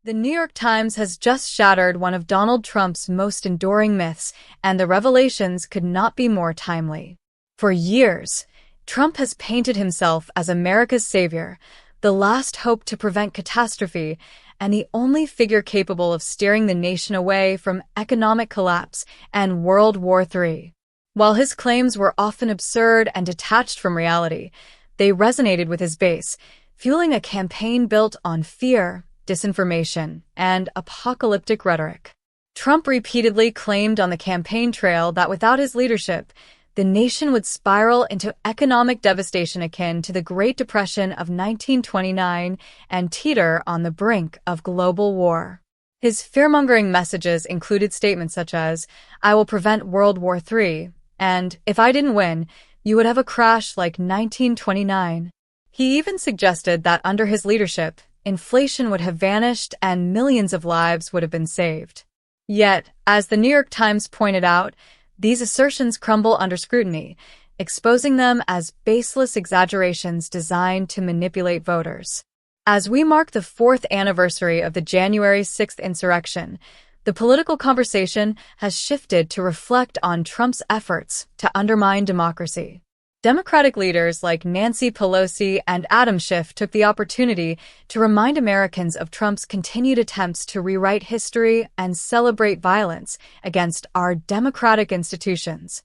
The New York Times has just shattered one of Donald Trump's most enduring myths, and the revelations could not be more timely. For years, Trump has painted himself as America's savior, the last hope to prevent catastrophe, and the only figure capable of steering the nation away from economic collapse and World War III. While his claims were often absurd and detached from reality, they resonated with his base, fueling a campaign built on fear, disinformation, and apocalyptic rhetoric. Trump repeatedly claimed on the campaign trail that without his leadership, the nation would spiral into economic devastation akin to the Great Depression of 1929 and teeter on the brink of global war. His fearmongering messages included statements such as, "I will prevent World War III," and "If I didn't win, you would have a crash like 1929. He even suggested that under his leadership, inflation would have vanished and millions of lives would have been saved. Yet, as the New York Times pointed out, these assertions crumble under scrutiny, exposing them as baseless exaggerations designed to manipulate voters. As we mark the 4th anniversary of the January 6th insurrection, the political conversation has shifted to reflect on Trump's efforts to undermine democracy. Democratic leaders like Nancy Pelosi and Adam Schiff took the opportunity to remind Americans of Trump's continued attempts to rewrite history and celebrate violence against our democratic institutions.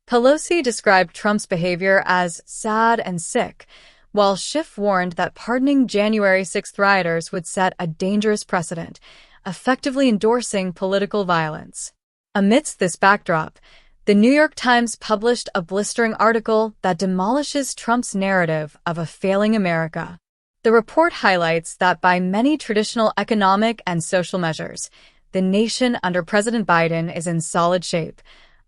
Pelosi described Trump's behavior as sad and sick, while Schiff warned that pardoning January 6th rioters would set a dangerous precedent, effectively endorsing political violence. Amidst this backdrop, the New York Times published a blistering article that demolishes Trump's narrative of a failing America. The report highlights that by many traditional economic and social measures, the nation under President Biden is in solid shape,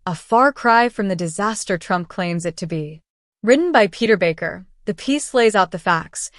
a far cry from the disaster Trump claims it to be. Written by Peter Baker, the piece lays out the facts.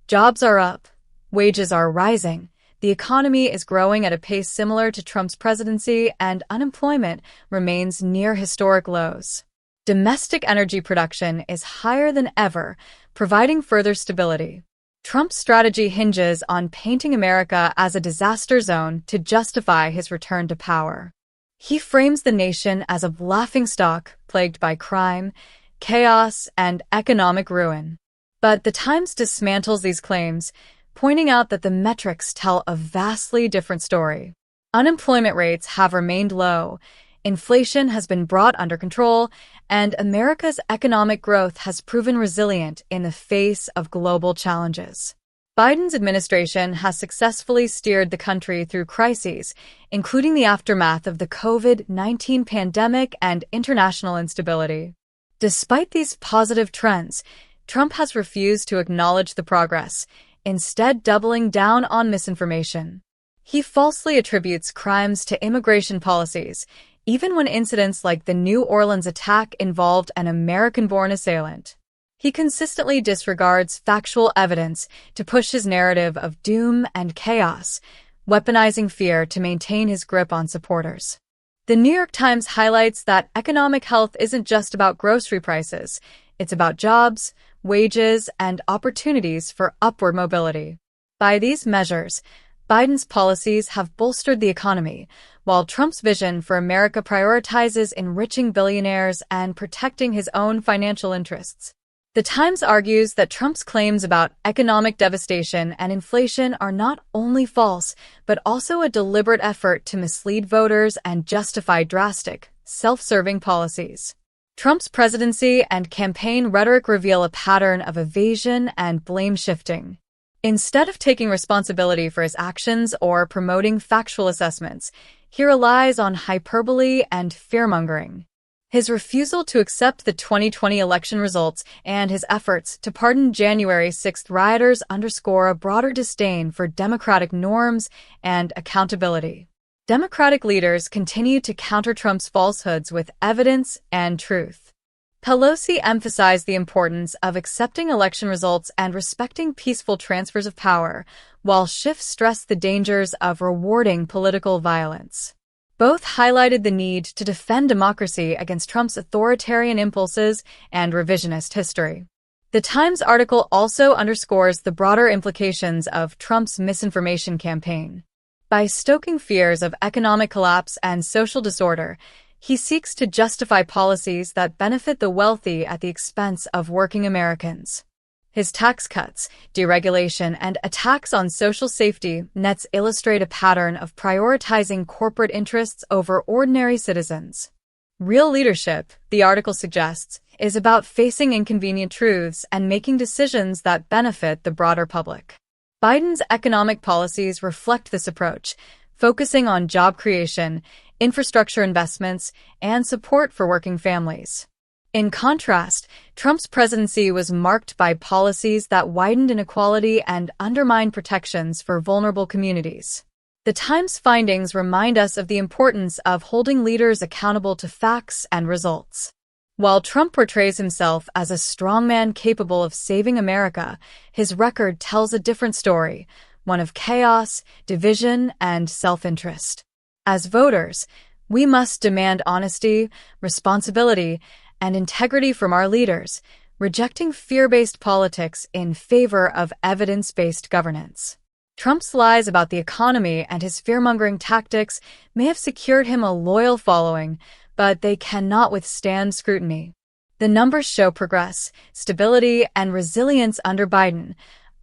Jobs are up, wages are rising, the economy is growing at a pace similar to Trump's presidency, and unemployment remains near historic lows. Domestic energy production is higher than ever, providing further stability. Trump's strategy hinges on painting America as a disaster zone to justify his return to power. He frames the nation as a laughingstock plagued by crime, chaos, and economic ruin. But the Times dismantles these claims, pointing out that the metrics tell a vastly different story. Unemployment rates have remained low, inflation has been brought under control, and America's economic growth has proven resilient in the face of global challenges. Biden's administration has successfully steered the country through crises, including the aftermath of the COVID-19 pandemic and international instability. Despite these positive trends, Trump has refused to acknowledge the progress, instead doubling down on misinformation. He falsely attributes crimes to immigration policies, even when incidents like the New Orleans attack involved an American-born assailant. He consistently disregards factual evidence to push his narrative of doom and chaos, weaponizing fear to maintain his grip on supporters. The New York Times highlights that economic health isn't just about grocery prices, it's about jobs, wages, and opportunities for upward mobility. By these measures, Biden's policies have bolstered the economy, while Trump's vision for America prioritizes enriching billionaires and protecting his own financial interests. The Times argues that Trump's claims about economic devastation and inflation are not only false, but also a deliberate effort to mislead voters and justify drastic, self-serving policies. Trump's presidency and campaign rhetoric reveal a pattern of evasion and blame shifting. Instead of taking responsibility for his actions or promoting factual assessments, he relies on hyperbole and fearmongering. His refusal to accept the 2020 election results and his efforts to pardon January 6th rioters underscore a broader disdain for democratic norms and accountability. Democratic leaders continue to counter Trump's falsehoods with evidence and truth. Pelosi emphasized the importance of accepting election results and respecting peaceful transfers of power, while Schiff stressed the dangers of rewarding political violence. Both highlighted the need to defend democracy against Trump's authoritarian impulses and revisionist history. The Times article also underscores the broader implications of Trump's misinformation campaign. By stoking fears of economic collapse and social disorder, he seeks to justify policies that benefit the wealthy at the expense of working Americans. His tax cuts, deregulation, and attacks on social safety nets illustrate a pattern of prioritizing corporate interests over ordinary citizens. Real leadership, the article suggests, is about facing inconvenient truths and making decisions that benefit the broader public. Biden's economic policies reflect this approach, focusing on job creation, infrastructure investments, and support for working families. In contrast, Trump's presidency was marked by policies that widened inequality and undermined protections for vulnerable communities. The Times findings remind us of the importance of holding leaders accountable to facts and results. While Trump portrays himself as a strongman capable of saving America, his record tells a different story, one of chaos, division, and self-interest. As voters, we must demand honesty, responsibility, and integrity from our leaders, rejecting fear-based politics in favor of evidence-based governance. Trump's lies about the economy and his fear-mongering tactics may have secured him a loyal following, but they cannot withstand scrutiny. The numbers show progress, stability, and resilience under Biden,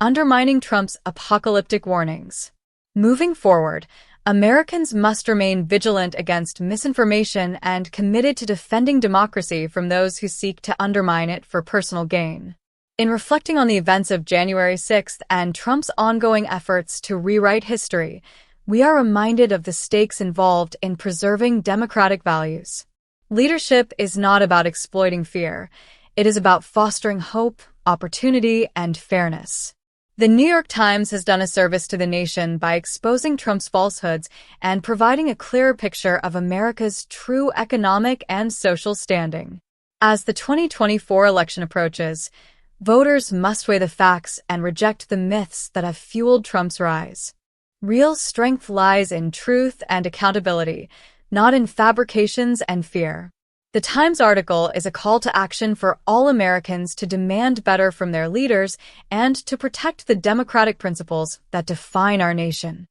undermining Trump's apocalyptic warnings. Moving forward, Americans must remain vigilant against misinformation and committed to defending democracy from those who seek to undermine it for personal gain. In reflecting on the events of January 6th and Trump's ongoing efforts to rewrite history, we are reminded of the stakes involved in preserving democratic values. Leadership is not about exploiting fear. It is about fostering hope, opportunity, and fairness. The New York Times has done a service to the nation by exposing Trump's falsehoods and providing a clearer picture of America's true economic and social standing. As the 2024 election approaches, voters must weigh the facts and reject the myths that have fueled Trump's rise. Real strength lies in truth and accountability, not in fabrications and fear. The Times article is a call to action for all Americans to demand better from their leaders and to protect the democratic principles that define our nation.